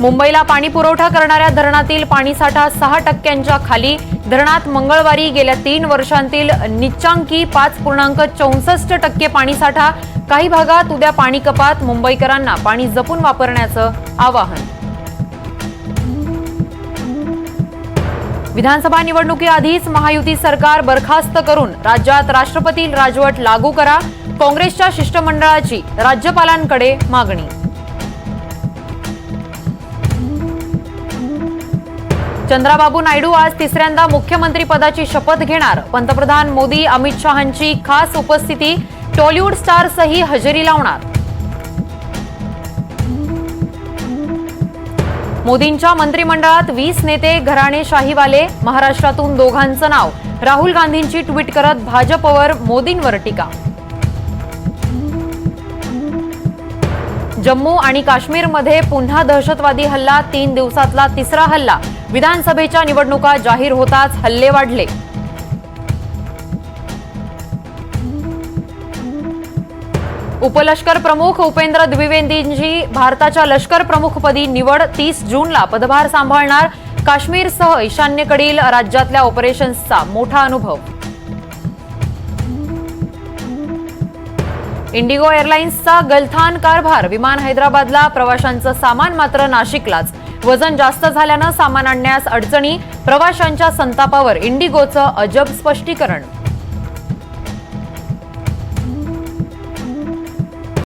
मुंबईला पाणी पुरवठा करणाऱ्या धरणातील पाणीसाठा 6% खाली. धरणात मंगळवारी गेल्या 3 वर्षांतील निच्चांकी 5.64% पाणीसाठा. काही भागात उद्या पाणी कपात. मुंबईकरांना पाणी जपून वापरण्याचं आवाहन. विधानसभा निवडणुकीआधीच महायुती सरकार बरखास्त करून राज्यात राष्ट्रपती राजवट लागू करा. काँग्रेसच्या शिष्टमंडळाची राज्यपालांकडे मागणी. चंद्राबाबू नायडू आज तिसऱ्यांदा मुख्यमंत्री पदाची शपथ घेणार. पंतप्रधान मोदी अमित शहांची खास उपस्थिती. टॉलिवूड स्टार्सही हजेरी लावणार. मोदींच्या मंत्रिमंडळात 20 नेते घराणेशाहीवाले. महाराष्ट्रातून दोघांचं नाव. राहुल गांधींची ट्विट करत भाजपवर मोदींवर टीका. जम्मू आणि काश्मीरमध्ये पुन्हा दहशतवादी हल्ला. 3 दिवसातला तिसरा हल्ला. विधानसभेच्या निवडणुका जाहीर होताच हल्ले वाढले. उपलष्कर प्रमुख उपेंद्र द्विवेदींची भारताच्या लष्कर प्रमुखपदी निवड. 30 जूनला पदभार सांभाळणार. काश्मीरसह ईशान्येकडील राज्यातल्या ऑपरेशन्सचा मोठा अनुभव. इंडिगो एअरलाइन्सचा गलथान कारभार. विमान हैदराबादला. प्रवाशांचं सामान मात्र नाशिकलाच. वजन जास्त झाल्यानं सामान आणण्यास अडचणी. प्रवाशांच्या संतापावर इंडिगोचं अजब स्पष्टीकरण.